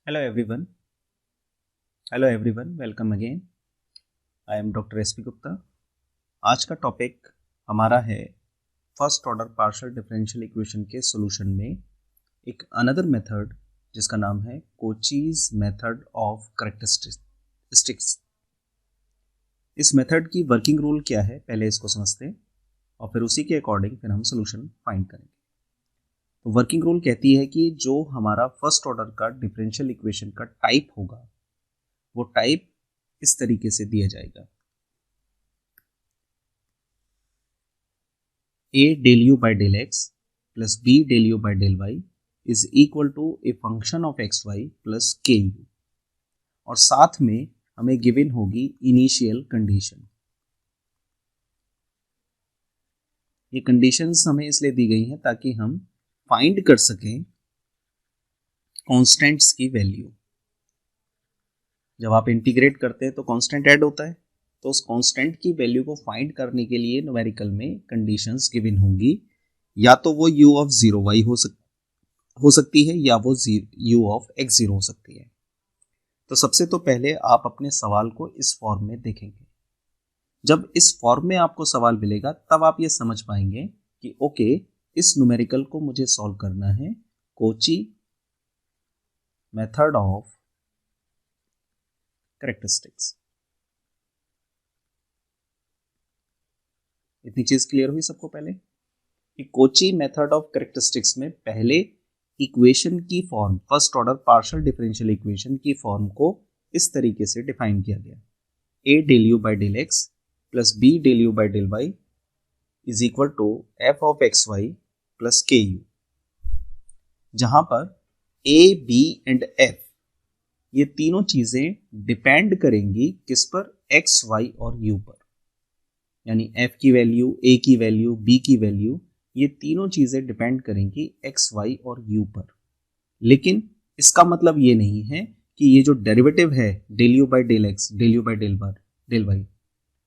Hello everyone. Hello everyone. Welcome again. I am Dr. SP Gupta. आज का topic हमारा है first order partial differential equation के solution में एक अनदर मेथड जिसका नाम है कोचीज मेथड ऑफ कैरेक्टरिस्टिक्स। इस मेथड की वर्किंग रूल क्या है पहले इसको समझते हैं और फिर उसी के अकॉर्डिंग फिर हम सॉल्यूशन फाइंड करेंगे। तो वर्किंग रूल कहती है कि जो हमारा फर्स्ट ऑर्डर का डिफरेंशियल इक्वेशन का टाइप होगा वो टाइप इस तरीके से दिया जाएगा। a del u by del x plus b del u by del y is equal to a function of xy plus ku और साथ में हमें गिवन होगी इनिशियल कंडीशन। ये कंडीशंस हमें इसलिए दी गई हैं ताकि हम फाइंड कर सकें कांस्टेंट्स की वैल्यू। जब आप इंटीग्रेट करते हैं तो कांस्टेंट ऐड होता है, तो उस कांस्टेंट की वैल्यू को फाइंड करने के लिए न्यूमेरिकल में कंडीशंस गिवन होंगी। या तो वो u ऑफ 0y हो सकती है या वो u ऑफ x0 हो सकती है। तो सबसे तो पहले आप अपने सवाल को इस फॉर्म में देखेंगे। जब इस फॉर्म में आपको सवाल मिलेगा तब आप ये समझ पाएंगे कि ओके, इस न्यूमेरिकल को मुझे सॉल्व करना है कोची मेथड ऑफ कैरेक्टरिस्टिक्स। इतनी चीज क्लियर हुई सबको पहले कि कोची मेथड ऑफ कैरेक्टरिस्टिक्स में पहले इक्वेशन की form, first order partial differential equation की फॉर्म को इस तरीके से डिफाइन किया गया। a del u by del x plus b del u by del y is equal to f of xy plus ku, जहां पर a, b एंड f ये तीनों चीजें डिपेंड करेंगी किस पर, x, y और u पर। यानी f की वैल्यू, a की वैल्यू, b की वैल्यू, ये तीनों चीजें डिपेंड करेंगी x, y और u पर। लेकिन इसका मतलब ये नहीं है कि ये जो डेरिवेटिव है del u by del x, del u by del y,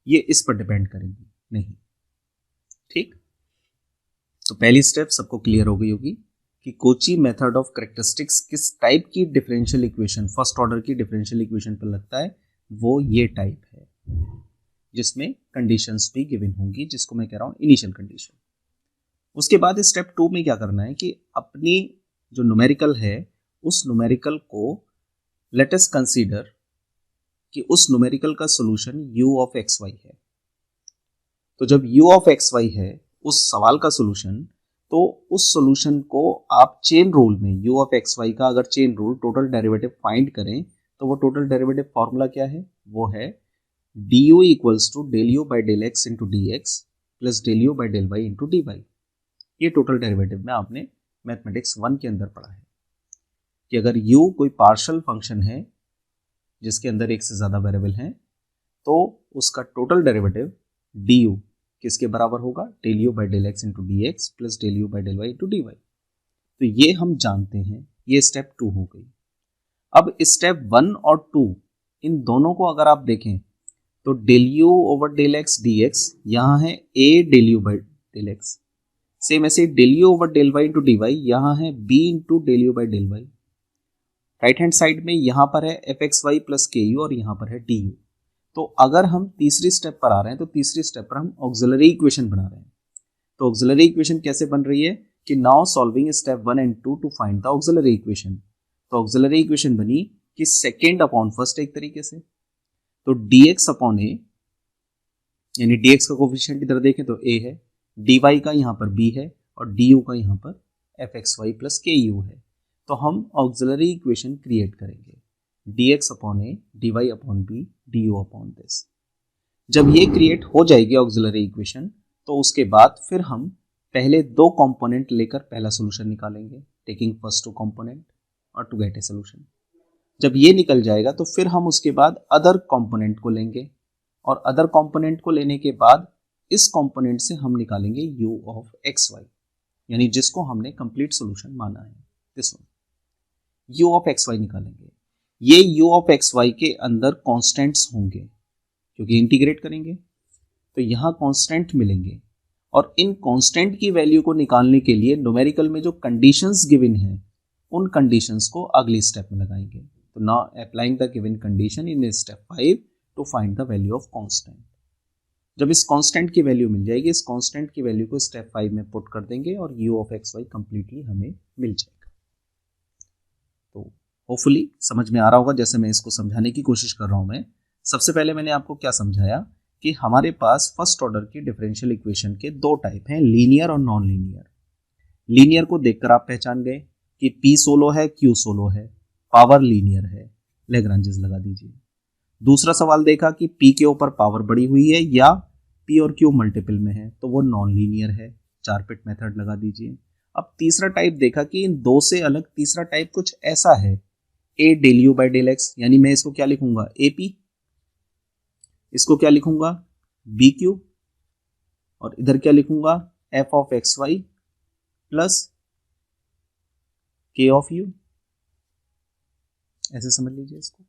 ये इस पर डिपेंड करेंगी, नहीं। ठीक, तो पहली स्टेप सबको क्लियर हो गई होगी कि कोची मेथड ऑफ कैरेक्टरिस्टिक्स किस टाइप की डिफरेंशियल इक्वेशन, फर्स्ट ऑर्डर की डिफरेंशियल इक्वेशन पर लगता है। वो ये टाइप है जिसमें कंडीशंस भी गिवन होंगी, जिसको मैं कह रहा हूं इनिशियल कंडीशन। उसके बाद स्टेप 2 में क्या करना है कि अपनी जो न्यूमेरिकल है उस न्यूमेरिकल को लेट अस कंसीडर कि उस न्यूमेरिकल का सॉल्यूशन u ऑफ xy है। तो जब u ऑफ xy है उस सवाल का सॉल्यूशन, तो उस सॉल्यूशन को आप चेन रूल में u ऑफ xy का अगर chain rule total derivative find करें तो वो टोटल डेरिवेटिव फॉर्मूला क्या है, वो है du equals to del u by del x into dx plus del u by del y into dy। ये टोटल डेरिवेटिव में आपने मैथमेटिक्स 1 के अंदर पढ़ा है कि अगर u कोई पार्शियल फंक्शन है जिसके अंदर एक से ज्यादा वेरिएबल हैं तो उसका टोटल डेरिवेटिव du किसके बराबर होगा, del u by del x into dx plus del u by del y into dy। तो ये हम जानते हैं, ये स्टेप 2 हो गई। अब स्टेप 1 और 2 इन दोनों को अगर आप देखें तो del u over del x dx यहाँ है a del u by del x, same ऐसे del u over del y into dy यहाँ है b into del u by del y। Right hand side में यहाँ पर है fxy प्लस ku और यहाँ पर है du। तो अगर हम तीसरी स्टेप पर आ रहे हैं तो तीसरी स्टेप पर हम ऑक्सिलरी इक्वेशन बना रहे हैं। तो ऑक्सिलरी इक्वेशन कैसे बन रही है कि now solving step 1 and 2 to find the auxiliary equation. तो ऑक्सिलरी इक्वेशन बनी कि सेकेंड अपॉन फर्स्ट एक तरीके से, तो dx अपॉन a, यानी dx का कोफिशिएंट इधर देखें तो a है, dy का यहाँ पर b है और du का यहाँ पर fxy प्लस ku है। तो हम ऑक्सिलरी इक्वेशन क्रिएट करेंगे dx upon a, dy upon b, du upon this. जब ये क्रिएट हो जाएगी ऑक्सिलरी इक्वेशन तो उसके बाद फिर हम पहले 2 कंपोनेंट लेकर पहला सॉल्यूशन निकालेंगे, टेकिंग फर्स्ट 2 कंपोनेंट और टू गेट ए सॉल्यूशन। जब ये निकल जाएगा तो फिर हम उसके बाद अदर कंपोनेंट को लेंगे और अदर कंपोनेंट को लेने के बाद इस कंपोनेंट से हम निकालेंगे u ऑफ xy, यानी जिसको हमने कंप्लीट सॉल्यूशन माना है, this one u of xy निकालेंगे। ये u ऑफ xy के अंदर कांस्टेंट्स होंगे क्योंकि इंटीग्रेट करेंगे तो यहाँ कांस्टेंट मिलेंगे और इन कांस्टेंट की वैल्यू को निकालने के लिए न्यूमेरिकल में जो कंडीशंस गिवन हैं उन कंडीशंस को अगली स्टेप में लगाएंगे। तो now applying the given condition in step 5 to find the value of constant. जब इस कांस्टेंट की वैल्यू मिल जाएगी, इस कांस्टेंट की वैल्यू को स्टेप 5 में पुट कर देंगे और u of x y completely हमें मिल जाएगा। तो होपफुली समझ में आ रहा होगा जैसे मैं इसको समझाने की कोशिश कर रहा हूं। मैं सबसे पहले मैंने आपको क्या समझाया कि हमारे पास फर्स्ट ऑर्डर की डिफरेंशियल इक्वेशन के दो टाइप हैं, लीनियर और नॉन लीनियर। लीनियर को देखकर आप पहचान गए कि P सोलो है, Q सोलो है, पावर लीनियर है, लैग्रांजेस लगा दीजिए। दूसरा सवाल देखा कि P के ऊपर पावर बढ़ी हुई है या P और Q मल्टीपल में है, तो वो नॉन लीनियर है, 4 पिट मेथड लगा दीजिए। अब तीसरा टाइप देखा कि इन दो से अलग तीसरा टाइप कुछ ऐसा है, A del u by del x, यानी मैं इसको क्या लिखूंगा AP, इसको क्या लिखूंगा BQ, और इधर क्या लिखूंगा F of x y plus K of U। ऐसे समझ लीजिए इसको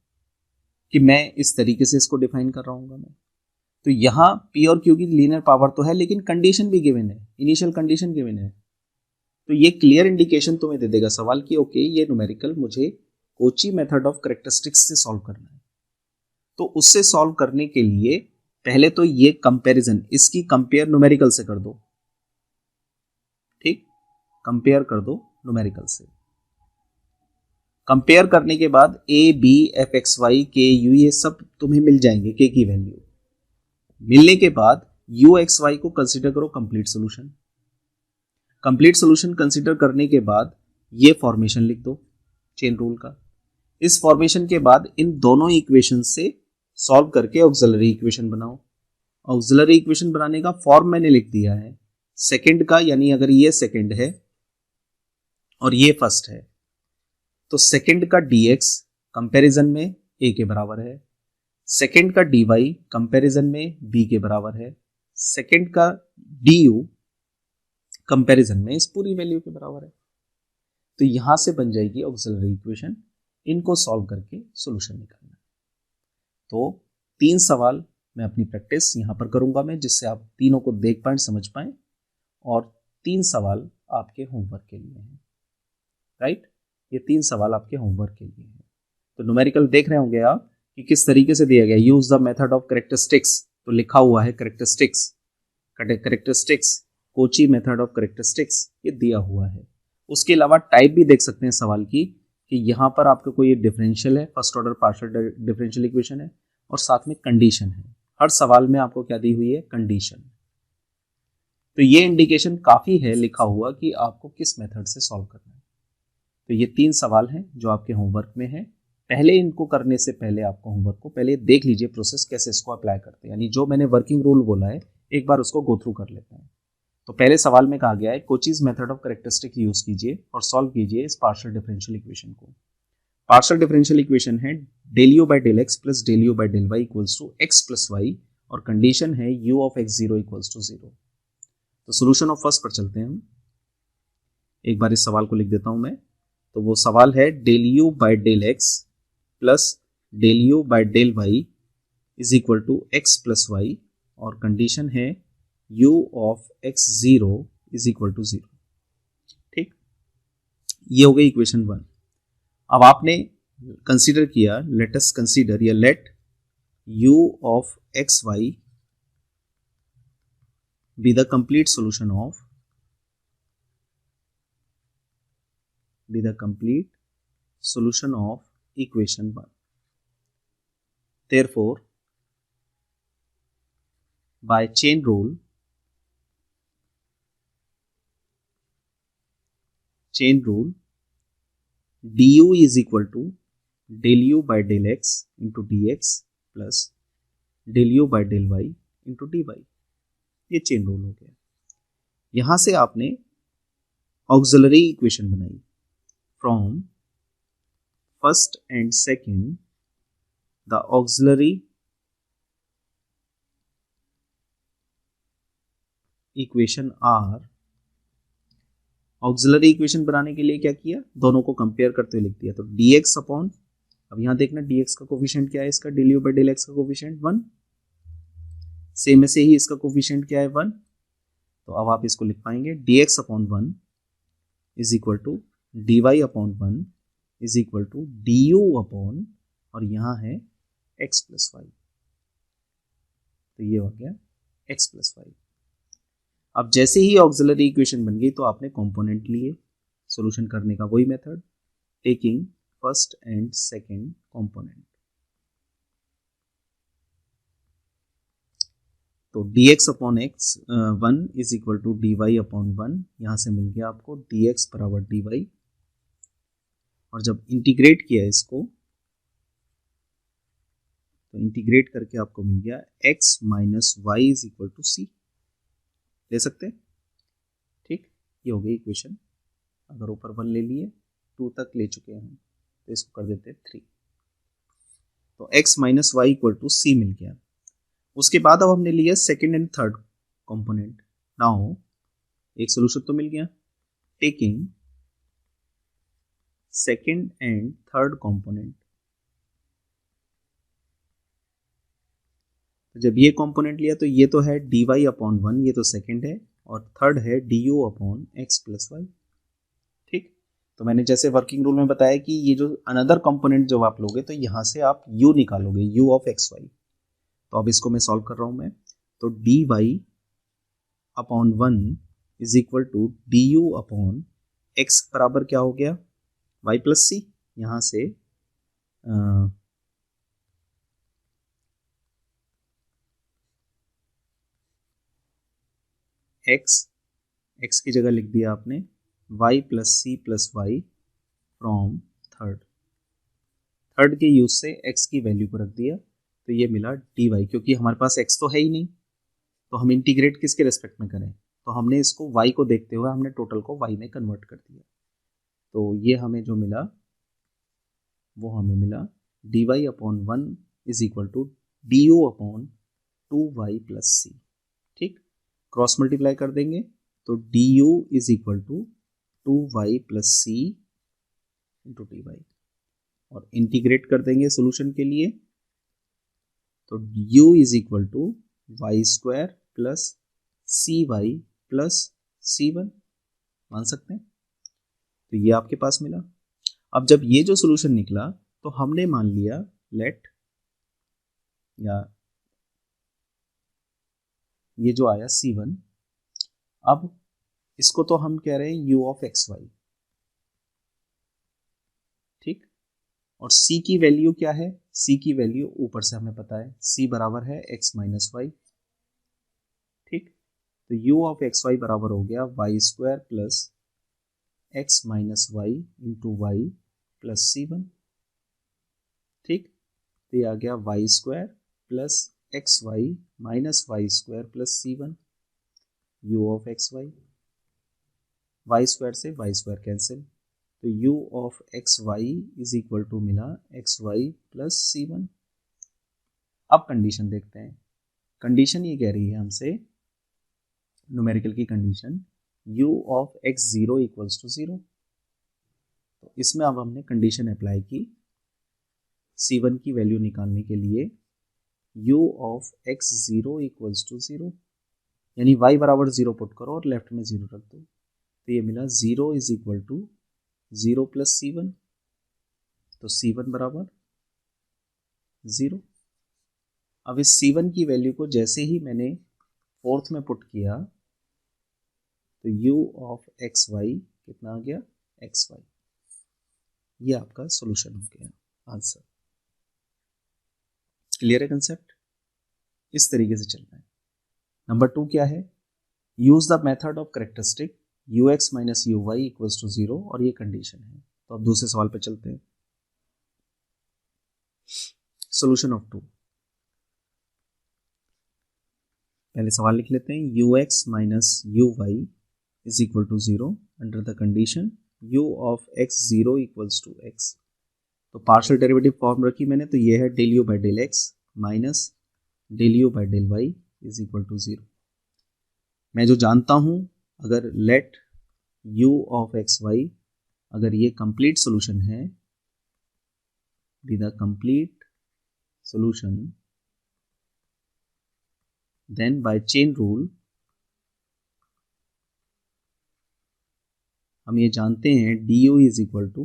कि मैं इस तरीके से इसको डिफाइन कर रहा हूँ मैं। तो यहां P और Q की लीनियर पावर तो है, लेकिन कंडीशन भी गिवन है, इनिशियल कंडीशन गिवन है। तो ये क्लियर इंडिकेशन तुम्हें दे देगा सवाल की ओके ये न्यूमेरिकल मुझे कोची मेथड ऑफ कैरेक्टरिस्टिक्स से सॉल्व करना है। तो उससे सॉल्व करने के लिए पहले तो ये कंपैरिजन, इसकी कंपेयर न्यूमेरिकल से कर दो, ठीक, कंपेयर कर दो न्यूमेरिकल से। कंपेयर करने के बाद A B F X Y K U ये सब तुम्हें मिल जाएंगे, K की वैल्यू मिलने के बाद U X Y को कंसीडर करो complete solution. Complete solution consider करने के बाद ये फॉर्मेशन लिख दो चेन रूल का। इस फॉर्मेशन के बाद इन दोनों इक्वेशन से सॉल्व करके ऑक्सिलरी इक्वेशन बनाओ। ऑक्सिलरी इक्वेशन बनाने का फॉर्म मैंने लिख दिया है सेकंड का, यानी अगर ये सेकंड है और ये फर्स्ट है तो सेकंड का dx कंपैरिजन में a के बराबर है, सेकंड का dy कंपैरिजन में b के बराबर है, सेकंड का du कंपैरिजन में इस पूरी वैल्यू के बराबर है। तो यहां से बन जाएगी ऑक्सिलरी इक्वेशन। इनको सॉल्व करके सॉल्यूशन निकालना है। तो 3 सवाल मैं अपनी प्रैक्टिस यहां पर करूंगा मैं, जिससे आप तीनों को देख पाए, समझ पाए, और 3 सवाल आपके होमवर्क के लिए हैं, राइट। ये 3 सवाल आपके होमवर्क के लिए हैं। तो न्यूमेरिकल देख रहे होंगे आप कि किस तरीके से दिया गया, use the method of characteristics, तो लिखा हुआ है characteristics Kochi method of characteristics, ये दिया हुआ है। उसके अलावा टाइप भी देख सकते हैं सवाल की कि यहाँ पर आपको कोई डिफरेंशियल है, first order partial differential equation है, और साथ में कंडीशन है। हर सवाल में आपको क्या दी हुई है, कंडीशन। तो ये इंडिकेशन काफी है लिखा हुआ कि आपको किस मेथड से सॉल्व करना है। तो ये 3 सवाल हैं जो आपके होमवर्क में है। पहले इनको करने से पहले आपको होमवर्क को पहले देख लीजिए प्रोसेस कैसे इसको अप्लाई करते हैं, यानी जो मैंने वर्किंग रूल बोला है एक बार उसको गो थ्रू कर लेते हैं। तो पहले सवाल में कहा गया है Cauchy's method of characteristic use कीजिए और सॉल्व कीजिए इस पार्शियल डिफरेंशियल इक्वेशन को। पार्शियल डिफरेंशियल इक्वेशन है del u by del x plus del u by del y equals to x plus y, और कंडीशन है u of x zero equals to zero. तो solution of first पर चलते हैं हम। एक बार इस सवाल को लिख देता हूं मैं। तो वो सवाल है del u by del x plus del u by del y is equal to x plus y, और कंडीशन है u of x zero is equal to zero. ठीक, ये हो गई इक्वेशन 1। अब आपने कंसीडर किया, लेट अस कंसीडर या let u of x y be the complete solution of equation 1। Therefore, by chain rule, du is equal to del u by del x into dx plus del u by del y into dy। ये chain rule हो गया। यहां से आपने auxiliary equation बनाई from first and second the auxiliary equation are. Auxiliary equation बनाने के लिए क्या किया, दोनों को कंपेयर करते हुए लिख दिया। तो dx अपॉन, अब यहां देखना dx का कोफिशिएंट क्या है, इसका del u by del x का कोफिशिएंट 1, सेम ऐसे ही इसका कोफिशिएंट क्या है 1। तो अब आप इसको लिख पाएंगे dx upon 1 is equal to d y upon 1 is equal to d u upon, और यहाँ है एक्स प्लस वाई, तो ये हो गया एक्स प्लस वाई। अब जैसे ही ऑक्सिलरी इक्वेशन बन गई तो आपने कंपोनेंट लिए, सॉल्यूशन करने का वही method, taking first and second component. तो dx upon x 1 is equal to d y upon 1, यहाँ से मिल गया आपको dx बराबर डी वाई, और जब इंटीग्रेट किया इसको तो इंटीग्रेट करके आपको मिल गया x minus y is equal to c, ले सकते हैं, ठीक। ये हो गई इक्वेशन। अगर ऊपर 1 ले लिए, 2 तक ले चुके हैं तो इसको कर देते हैं 3, तो x minus y equal to c मिल गया। उसके बाद अब हमने लिया second and third component. Now एक सोल्यूशन तो मिल गया, taking second and third component. तो जब ये कंपोनेंट लिया तो ये तो है डी वाई अपॉन 1, ये तो सेकेंड है, और थर्ड है d u upon x plus y, ठीक। तो मैंने जैसे वर्किंग रूल में बताया कि ये जो अनदर कंपोनेंट जब आप लोगे तो यहाँ से आप u निकालोगे, u ऑफ एक्स वाई। तो अब इसको मैं सॉल्व कर रहा हूँ मैं, तो d y upon 1 is equal to d u upon x बराबर क्या हो गया, y प्लस सी। यहाँ से x की जगह लिख दिया आपने y plus c plus y from third के यूज से x की वैल्यू को रख दिया, तो ये मिला डी वाई। क्योंकि हमारे पास x तो है ही नहीं, तो हम इंटीग्रेट किसके रेस्पेक्ट में करें, तो हमने इसको y को देखते हुए हमने टोटल को y में कन्वर्ट कर दिया। तो ये हमें जो मिला वो हमें मिला d y upon 1 is equal to d u upon 2y plus c, ठीक। क्रॉस मल्टीप्लाई कर देंगे तो d u is equal to 2y plus c into d y, और इंटीग्रेट कर देंगे सोल्यूशन के लिए, तो u is equal to y square plus c y plus c one, मान सकते हैं। तो ये आपके पास मिला। अब जब ये जो सोल्यूशन निकला तो हमने मान लिया लेट, या ये जो आया C1, अब इसको तो हम कह रहे हैं u ऑफ एक्स वाई, ठीक। और c की वैल्यू क्या है, c की वैल्यू ऊपर से हमें पता है, c बराबर है x माइनस वाई, ठीक। तो u ऑफ एक्स वाई बराबर हो गया y square plus x minus y into y plus c one, ठीक। तो ये आ गया y square plus x y minus y square plus c one, u of x y, y square से y square cancel, तो u of x Y is equal to मिला x y plus c one. अब condition देखते हैं। Condition ये कह रही है हमसे, न्यूमेरिकल की condition, u of x zero equals to zero. तो इसमें अब हमने कंडीशन अप्लाई की C1 की वैल्यू निकालने के लिए, u of x zero equals to zero, यानी y बराबर जीरो पुट करो और लेफ्ट में जीरो रख दो, तो ये मिला zero is equal to zero plus c one, तो C1 बराबर जीरो। अब इस C1 की वैल्यू को जैसे ही मैंने फोर्थ में पुट किया तो u ऑफ एक्स वाई कितना आ गया, एक्स वाई। ये आपका सॉल्यूशन हो गया, आंसर। क्लियर है कंसेप्ट, इस तरीके से चलना है। नंबर 2 क्या है, use the method of characteristic u x minus u y equals to zero, और ये कंडीशन है। तो अब दूसरे सवाल पे चलते हैं। सॉल्यूशन ऑफ 2, पहले सवाल लिख लेते हैं, u x minus u y is equal to zero under the condition u of x zero equals to x. तो पार्शियल डेरिवेटिव फॉर्म रखी मैंने, तो ये है del u by del x minus del u by del y is equal to zero. मैं जो जानता हूं, अगर let u of x y, अगर ये कंप्लीट सोल्यूशन है, be the complete solution, then by chain rule हम ये जानते हैं d u is equal to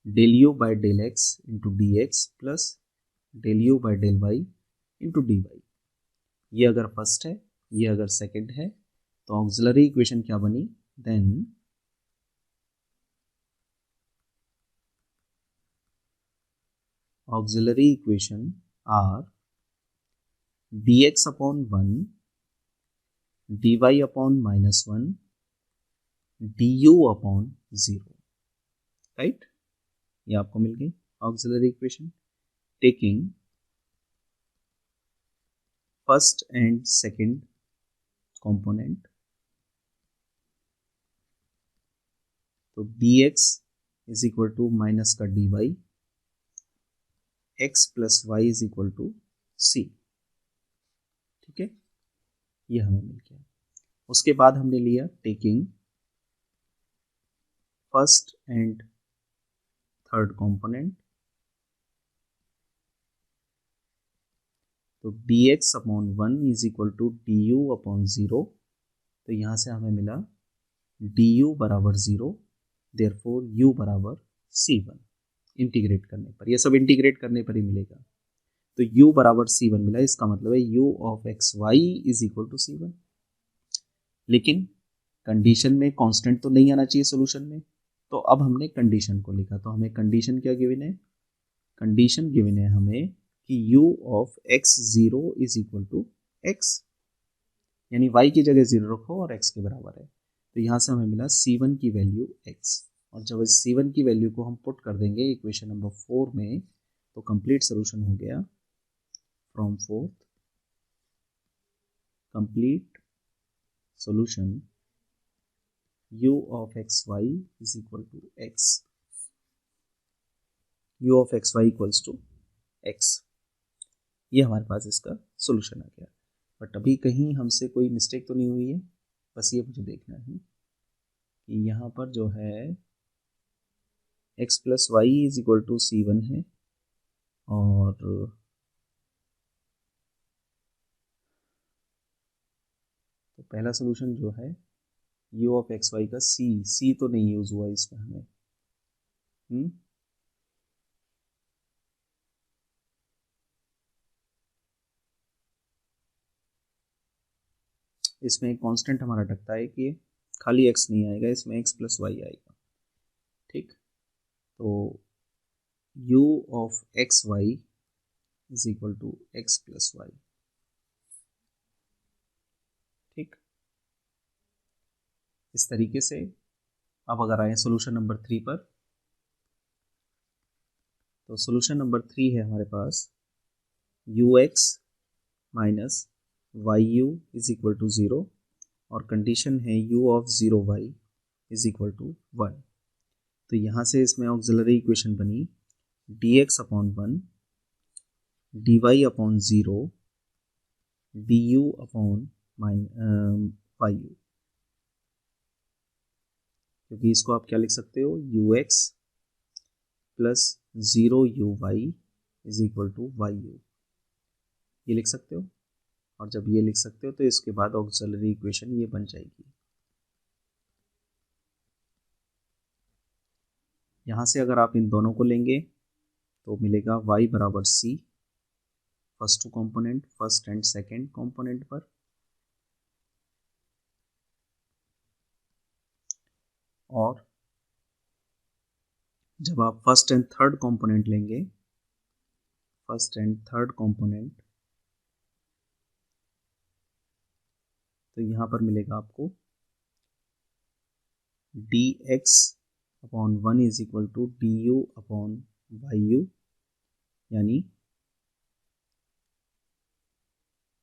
del u by del x into d x plus del u by del y into d y. ये अगर first है, ये अगर second है, तो ऑक्सिलरी इक्वेशन क्या बनी? Then auxiliary equation are dx upon 1 dy upon -1 du upon 0, right? ये आपको मिल गई auxiliary equation taking first and second component. तो dx is equal to minus का dy, x plus y is equal to c. ठीक है, ये हमें मिल गया। उसके बाद हमने लिया taking first and third component. तो dx upon 1 is equal to du upon 0। तो यहाँ से हमें मिला du बराबर 0, देयरफॉर u बराबर c1। इंटीग्रेट करने पर, ये सब इंटीग्रेट करने पर ही मिलेगा। तो u बराबर c1 मिला, इसका मतलब है u of x Y is equal to c1। लेकिन कंडीशन में कांस्टेंट तो नहीं आना चाहिए सोल्यूशन में, तो अब हमने कंडीशन को लिखा। तो हमें कंडीशन क्या गिवन है? कंडीशन गिवन है हमें कि u of x 0 is equal to x, यानी y की जगह 0 रखो और x के बराबर है। तो यहाँ से हमें मिला c1 की वैल्यू x, और जब इस c1 की वैल्यू को हम पुट कर देंगे इक्वेशन नंबर 4 में, तो कंप्लीट सोल्यूशन हो गया from fourth complete solution u of x Y is equal to x, u of x y equals to x। ये हमारे पास इसका सोल्यूशन आ गया। बट अभी कहीं हमसे कोई मिस्टेक तो नहीं हुई है, बस ये मुझे देखना है कि यहाँ पर जो है x plus y is equal to c1 है, और तो पहला सोल्यूशन जो है u ऑफ एक्स वाई का c तो नहीं यूज हुआ इसमें हमें। इसमें एक कांस्टेंट हमारा अटकता है कि खाली x नहीं आएगा, इसमें x प्लस वाई आएगा। ठीक, तो u of x Y is equal to x plus y. ठीक, इस तरीके से अब अगर आए सोल्यूशन नंबर 3 पर, तो सोल्यूशन नंबर 3 है हमारे पास u x minus y u is equal to 0, और कंडीशन है u of 0 y is equal to 1। तो यहाँ से इसमें ऑक्सिलरी इक्वेशन बनी dx upon 1 dy upon 0 du upon y u, क्योंकि इसको आप क्या लिख सकते हो, ux plus 0 u y is equal to y u, ये लिख सकते हो। और जब ये लिख सकते हो तो इसके बाद ऑक्सिलरी इक्वेशन ये बन जाएगी। यहाँ से अगर आप इन दोनों को लेंगे तो मिलेगा y बराबर c, first to component first and second component पर, और जब आप फर्स्ट एंड थर्ड कंपोनेंट लेंगे, फर्स्ट एंड थर्ड कंपोनेंट, तो यहाँ पर मिलेगा आपको dx upon 1 is equal to du upon y u, यानी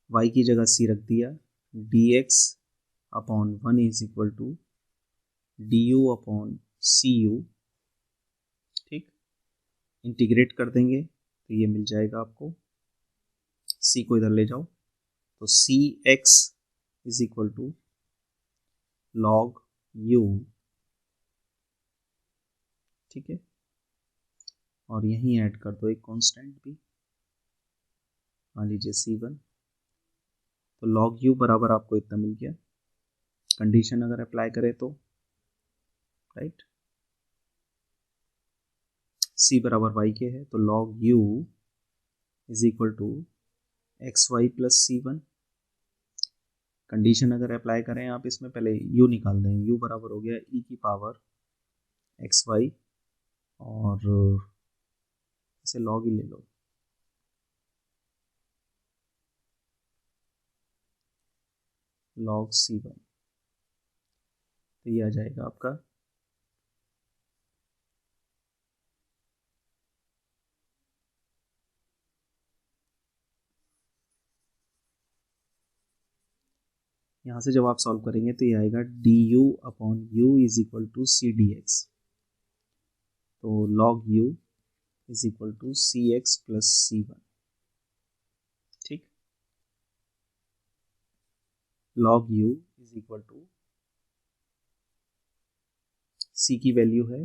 y की जगह c रख दिया, dx upon 1 is equal to du upon c u. ठीक, इंटीग्रेट कर देंगे तो ये मिल जाएगा आपको, c को इधर ले जाओ तो c x is equal to log u। ठीक है, और यहीं ऐड कर दो एक कांस्टेंट भी, मान लीजिए c1। तो लॉग u बराबर आपको इतना मिल गया। कंडीशन अगर अप्लाई करें तो राइट। c बराबर y के है तो log u is equal to x y plus c one. Condition अगर अप्लाई करें आप इसमें, पहले u निकाल दें, u बराबर हो गया e की पावर एक्स वाई, और इसे log ही ले लो, log सी वन, तो ये आ जाएगा आपका यहाँ से जब आप सॉल्व करेंगे तो ये आएगा d u upon u is equal to c d x, तो log u is equal to c x plus c one. ठीक, log u is equal to c की वैल्यू है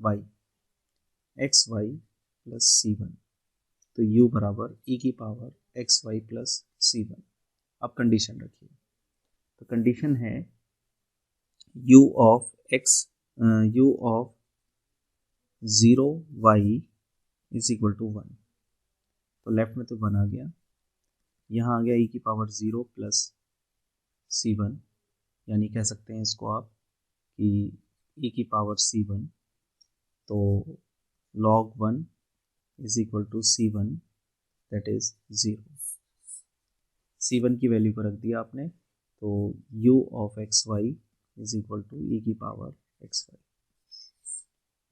y, x y plus c one, तो u बराबर e की power x y plus c one. अब condition रखिए, तो condition है u of x, u of 0 y is equal to 1, तो लेफ्ट में तो 1 आ गया, यहाँ आ गया e की पावर 0 प्लस सी वन, यानी कह सकते हैं इसको आप कि e की पावर सी वन, तो log 1 is equal to C one, that is 0। C one की वैल्यू को रख दिया आपने, तो u of x Y is equal to e की पावर एक्स वाई।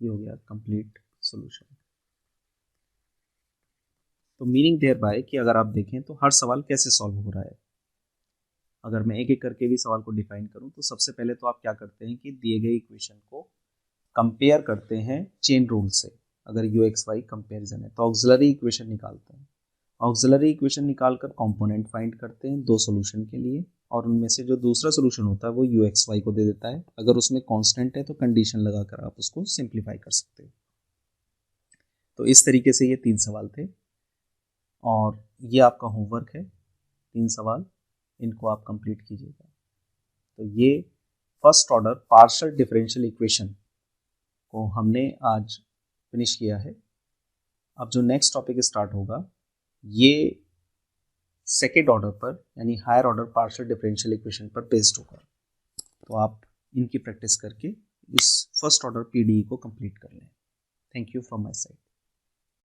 ये हो गया कंप्लीट सॉल्यूशन। तो मीनिंग देयर बाय कि अगर आप देखें तो हर सवाल कैसे सॉल्व हो रहा है, अगर मैं एक एक करके भी सवाल को डिफाइन करूं तो सबसे पहले तो आप क्या करते हैं कि दिए गए इक्वेशन को कंपेयर करते हैं चेन रूल से। अगर यू एक्स वाई कंपेरिजन है तो ऑक्सिलरी इक्वेशन निकालते हैं, ऑक्सिलरी इक्वेशन निकालकर कंपोनेंट फाइंड करते हैं दो सॉल्यूशन के लिए, और उनमें से जो दूसरा सॉल्यूशन होता है वो यू एक्स वाई को दे देता है। अगर उसमें कांस्टेंट है तो कंडीशन लगाकर आप उसको सिंप्लीफाई कर सकते हो। तो इस तरीके से ये 3 सवाल थे, और ये आपका होमवर्क है, 3 सवाल, इनको आप कंप्लीट कीजिएगा। तो ये first order partial differential equation को हमने आज फिनिश किया है। अब जो नेक्स्ट टॉपिक स्टार्ट होगा ये सेकेंड ऑर्डर पर, यानी higher order partial differential equation पर बेस्ड होगा। तो आप इनकी प्रैक्टिस करके इस फर्स्ट ऑर्डर पीडीई को कंप्लीट कर लें। Thank you from my side.